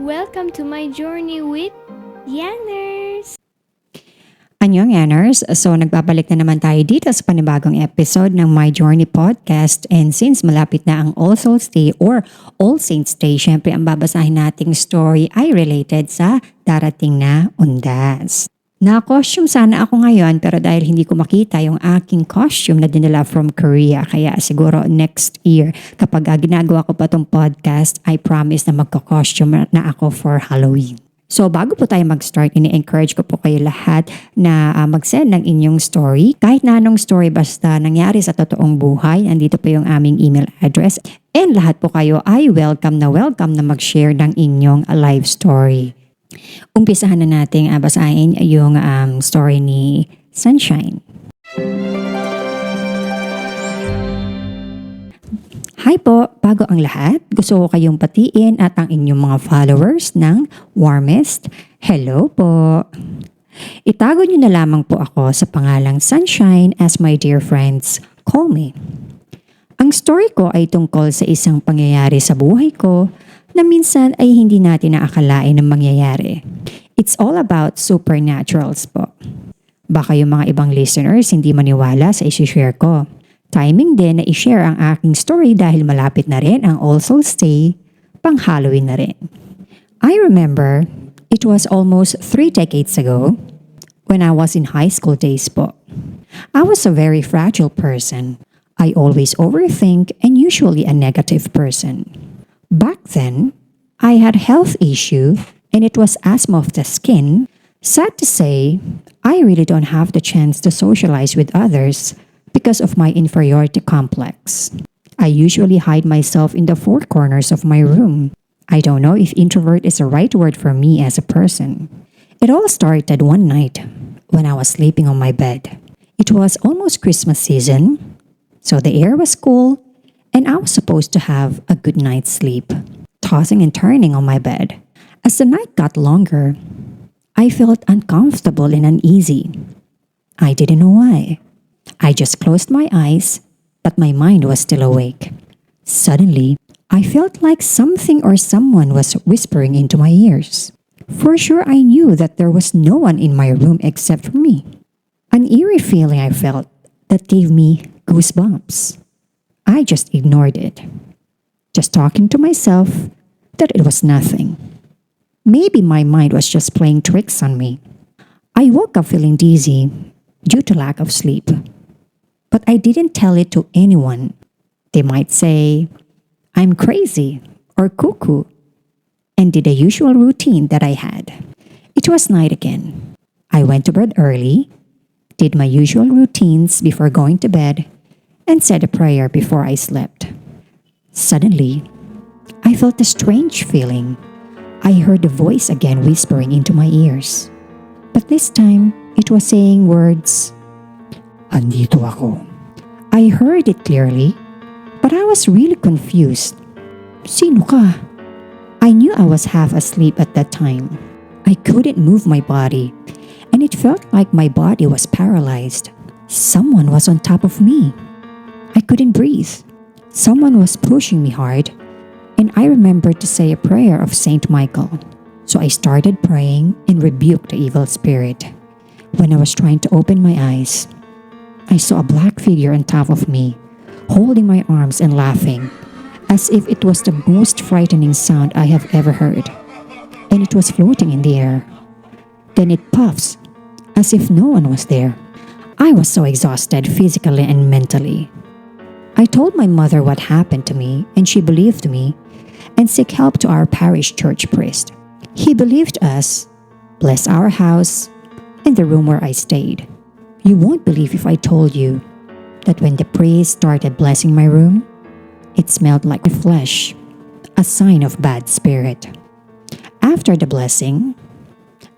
Welcome to my journey with Yanners! Anyong Yanners, so nagbabalik na naman tayo dito sa panibagong episode ng My Journey Podcast, and since malapit na ang All Souls Day or All Saints Day, syempre ang babasahin nating story ay related sa darating na undas. Na-costume sana ako ngayon pero dahil hindi ko makita yung aking costume na dinala from Korea, kaya siguro next year kapag ginagawa ko pa tong podcast, I promise na magka-costume na ako for Halloween. So bago po tayo mag-start, ini-encourage ko po kayo lahat na mag-send ng inyong story. Kahit na anong story basta nangyari sa totoong buhay, andito po yung aming email address. And lahat po kayo ay welcome na mag-share ng inyong live story. Umpisahan na nating basahin yung story ni Sunshine. Hi po! Bago ang lahat, gusto ko kayong patiin at ang inyong mga followers ng warmest hello po. Itago niyo na lamang po ako sa pangalang Sunshine as my dear friends call me. Ang story ko ay tungkol sa isang pangyayari sa buhay ko na minsan ay hindi natin naakalain na mangyayari. It's all about supernaturals po. Baka yung mga ibang listeners hindi maniwala sa isi-share ko. Timing din na i-share ang aking story dahil malapit na rin ang All Souls Day, pang Halloween na rin. I remember, it was almost 3 decades ago when I was in high school days po. I was a very fragile person. I always overthink and usually a negative person. Back then, I had health issue and it was asthma of the skin. Sad to say, I really don't have the chance to socialize with others because of my inferiority complex. I usually hide myself in the 4 corners of my room. I don't know if introvert is the right word for me as a person. It all started one night when I was sleeping on my bed. It was almost Christmas season, so the air was cool and I was supposed to have a good night's sleep, tossing and turning on my bed. As the night got longer, I felt uncomfortable and uneasy. I didn't know why. I just closed my eyes, but my mind was still awake. Suddenly, I felt like something or someone was whispering into my ears. For sure, I knew that there was no one in my room except for me. An eerie feeling I felt that gave me goosebumps. I just ignored it, just talking to myself that it was nothing. Maybe my mind was just playing tricks on me. I woke up feeling dizzy due to lack of sleep. But I didn't tell it to anyone. They might say, I'm crazy or cuckoo, and did the usual routine that I had. It was night again. I went to bed early, did my usual routines before going to bed, and said a prayer before I slept. Suddenly, I felt a strange feeling. I heard a voice again whispering into my ears. But this time, it was saying words, "Andito ako." I heard it clearly, but I was really confused. Sino ka? I knew I was half asleep at that time. I couldn't move my body, and it felt like my body was paralyzed. Someone was on top of me. I couldn't breathe. Someone was pushing me hard, and I remembered to say a prayer of Saint Michael. So I started praying and rebuked the evil spirit. When I was trying to open my eyes, I saw a black figure on top of me, holding my arms and laughing, as if it was the most frightening sound I have ever heard. And it was floating in the air. Then it puffs, as if no one was there. I was so exhausted physically and mentally. I told my mother what happened to me, and she believed me and sought help to our parish church priest. He believed us, blessed our house, and the room where I stayed. You won't believe if I told you that when the priest started blessing my room, it smelled like flesh, a sign of bad spirit. After the blessing,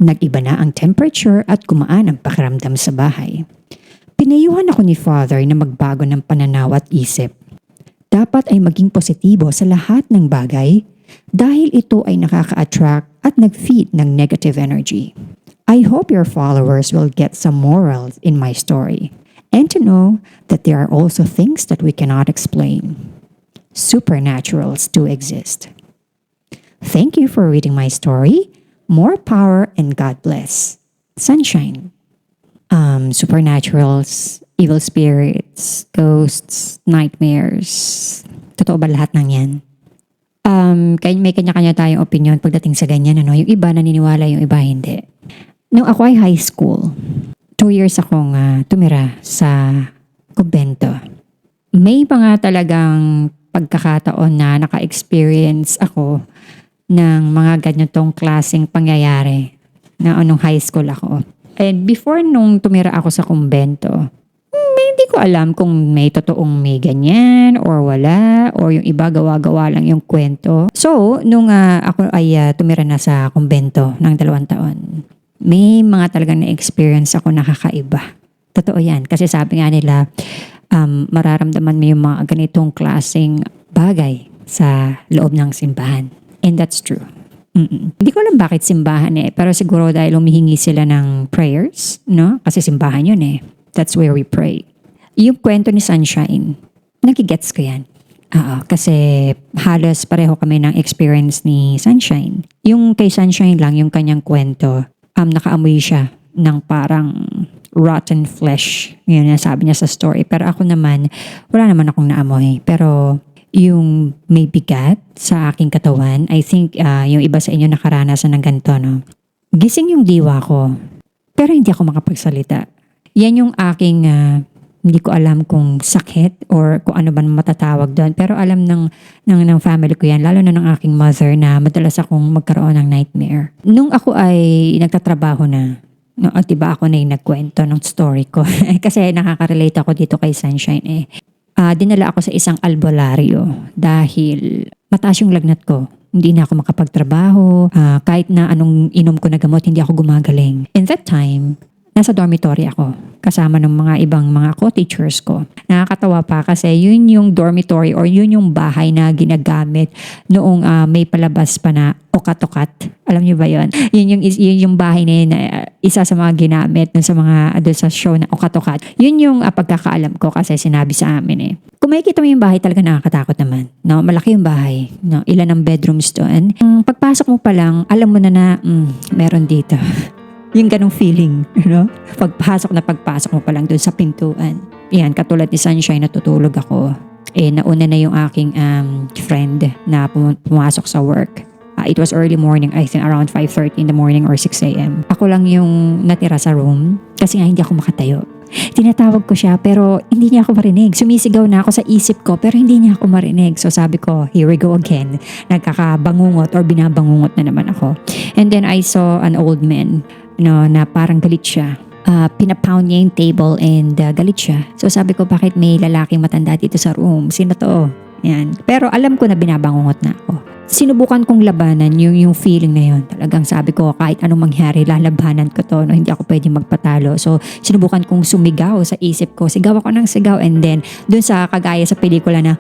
nag-iba na ang temperature at gumaan ang pakiramdam sa bahay. Pinayuhan ako ni Father na magbago ng pananaw at isip. Dapat ay maging positibo sa lahat ng bagay dahil ito ay nakaka-attract at nag-feed ng negative energy. I hope your followers will get some morals in my story and to know that there are also things that we cannot explain. Supernaturals do exist. Thank you for reading my story. More power and God bless. Sunshine. Supernaturals, evil spirits, ghosts, nightmares. Totoo ba lahat ng yan? May kanya-kanya tayong opinion pagdating sa ganyan. Ano? Yung iba naniniwala, yung iba hindi. Nung ako ay high school, 2 years akong tumira sa kumbento. May mga talagang pagkakataon na naka-experience ako ng mga ganyatong klaseng pangyayari na anong high school ako. And before nung tumira ako sa kumbento, hindi ko alam kung may totoong may ganyan or wala or yung iba gawa-gawa lang yung kwento. So, nung ako ay tumira na sa kumbento ng 2 taon, may mga talagang na-experience ako nakakaiba. Totoo yan. Kasi sabi nga nila, mararamdaman mo yung mga ganitong klaseng bagay sa loob ng simbahan. And that's true. Hindi ko alam bakit simbahan pero siguro dahil humihingi sila ng prayers, no? Kasi simbahan yun That's where we pray. Yung kwento ni Sunshine, nagigets ko yan. Kasi halos pareho kami ng experience ni Sunshine. Yung kay Sunshine lang, yung kanyang kwento, nakaamoy siya ng parang rotten flesh. Yun yung sabi niya sa story. Pero ako naman, wala naman akong naamoy. Pero yung may bigat sa aking katawan, I think yung iba sa inyo nakaranasan ng ganito, no? Gising yung diwa ko, pero hindi ako makapagsalita. Yan yung aking, hindi ko alam kung sakit or kung ano ba matatawag doon. Pero alam ng family ko yan, lalo na ng aking mother na madalas akong magkaroon ng nightmare. Nung ako ay nagtatrabaho na, no, at diba ako na yung nagkwento ng story ko. Kasi nakaka-relate ako dito kay Sunshine dinala ako sa isang albularyo dahil mataas yung lagnat ko. Hindi na ako makapagtrabaho. Kahit na anong inom ko na gamot, hindi ako gumagaling. In that time, nasa dormitory ako kasama ng mga ibang mga co-teachers ko. Nakakatawa pa kasi yun yung dormitory or yun yung bahay na ginagamit noong may palabas pa na Okat-Okat. Alam niyo ba yun? Yun yung bahay na yun na isa sa mga ginamit dun sa show na Okat-Okat. Yun yung pagkakaalam ko kasi sinabi sa amin Kung makikita mo yung bahay talaga nakakatakot naman. No? Malaki yung bahay. No? Ilan ang bedrooms doon. Pagpasok mo pa lang, alam mo na meron dito. Yung ganong feeling, pagpasok mo pa lang doon sa pintuan. Yan, katulad ni Sunshine, natutulog ako. Nauna na yung aking friend na pumasok sa work. It was early morning, I think around 5:30 in the morning or 6 a.m. Ako lang yung natira sa room kasi nga hindi ako makatayo. Tinatawag ko siya pero hindi niya ako marinig. Sumisigaw na ako sa isip ko pero hindi niya ako marinig. So sabi ko, here we go again. Nagkakabangungot or binabangungot na naman ako. And then I saw an old man na parang galit siya. Pinapound niya yung table and galit siya. So sabi ko, bakit may lalaking matanda dito sa room? Sino to? Yan. Pero alam ko na binabangungot na ako. Sinubukan kong labanan yung feeling na yun. Talagang sabi ko, kahit anong mangyari, lalabanan ko to. No? Hindi ako pwede magpatalo. So sinubukan kong sumigaw sa isip ko. Sigaw ako ng sigaw and then dun sa kagaya sa pelikula na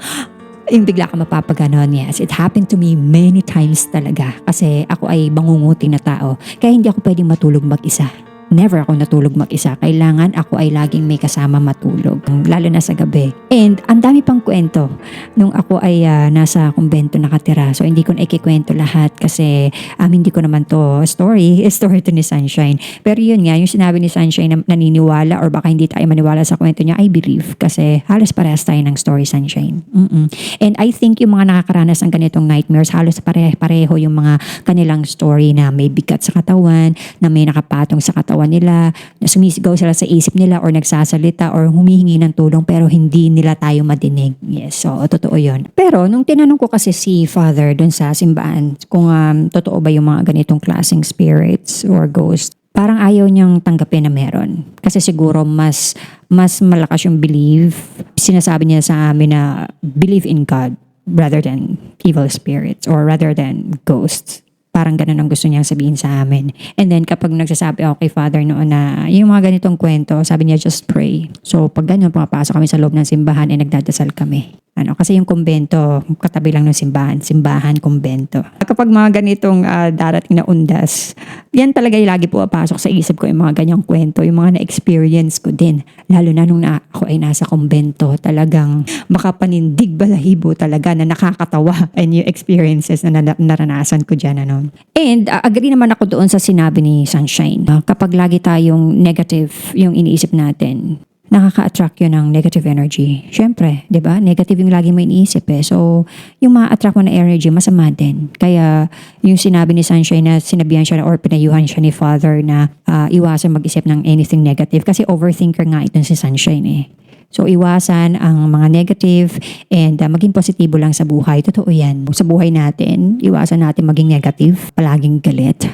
yung bigla ka mapapaganon. Yes, it happened to me many times talaga. Kasi ako ay bangunguting na tao. Kaya hindi ako pwedeng matulog mag-isa. Never ako natulog mag-isa. Kailangan ako ay laging may kasama matulog. Lalo na sa gabi. And ang dami pang kwento nung ako ay nasa kumbento nakatira. So hindi ko na ikikwento lahat kasi hindi ko naman to story to ni Sunshine. Pero yun nga, yung sinabi ni Sunshine na naniniwala or baka hindi tayo maniwala sa kwento niya, I believe. Kasi halos parehas tayo ng story, Sunshine. And I think yung mga nakakaranas ng ganitong nightmares, halos pareho yung mga kanilang story na may bigat sa katawan, na may nakapatong sa katawan nila, na sumisigaw sila sa isip nila or nagsasalita or humihingi ng tulong pero hindi nila tayo madinig. Yes, so totoo yun. Pero nung tinanong ko kasi si Father dun sa simbahan kung totoo ba yung mga ganitong klaseng spirits or ghosts, parang ayaw niyang tanggapin na meron. Kasi siguro mas malakas yung belief. Sinasabi niya sa amin na believe in God rather than evil spirits or rather than ghosts. Parang ganun ang gusto niyang sabihin sa amin. And then kapag nagsasabi ako kay Father noon na yung mga ganitong kwento, sabi niya just pray. So pag ganun, pumapasok kami sa loob ng simbahan ay nagdadasal kami. Kasi yung kumbento, katabi lang ng simbahan, kumbento. Kapag mga ganitong darating na undas, yan talaga yung lagi po pasok sa isip ko yung mga ganyang kwento, yung mga na-experience ko din. Lalo na nung ako ay nasa kumbento, talagang makapanindig balahibo talaga na nakakatawa and yung experiences na naranasan ko dyan. And agree naman ako doon sa sinabi ni Sunshine. Kapag lagi tayong negative yung iniisip natin, nakaka-attract yun ng negative energy. Siyempre, di ba? Negative yung lagi mo iniisip eh. So, yung ma-attract mo na energy, masama din. Kaya, yung sinabi ni Sunshine na sinabihan siya or pinayuhan siya ni Father na iwasan mag-isip ng anything negative. Kasi overthinker nga ito si Sunshine eh. So, iwasan ang mga negative and maging positibo lang sa buhay. Totoo yan. Sa buhay natin, iwasan natin maging negative. Palaging galit.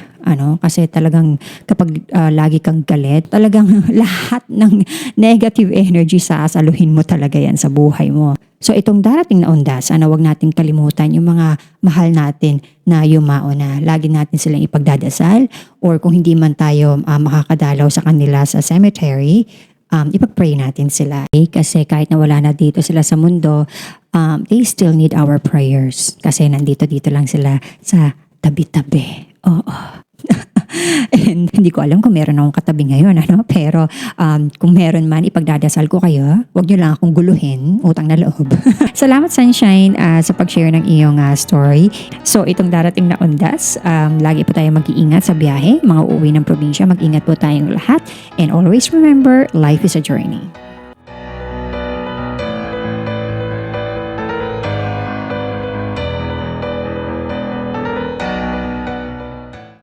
Kasi talagang kapag lagi kang galit, talagang lahat ng negative energy sasaluhin mo talaga yan sa buhay mo. So, itong darating na undas, wag nating kalimutan yung mga mahal natin na yumao na. Lagi natin silang ipagdadasal or kung hindi man tayo makakadalaw sa kanila sa cemetery, ipag-pray natin sila. Kasi kahit na wala na dito sila sa mundo, they still need our prayers. Kasi nandito lang sila sa tabi-tabi. Oo. And hindi ko alam kung meron akong katabi ngayon, pero kung meron man, ipagdadasal ko kayo. Huwag nyo lang akong guluhin, utang na loob. Salamat Sunshine sa pag-share ng iyong story. So itong darating na undas, lagi po tayo mag-iingat sa biyahe, mga uuwi ng probinsya, mag-ingat po tayong lahat. And always remember, life is a journey.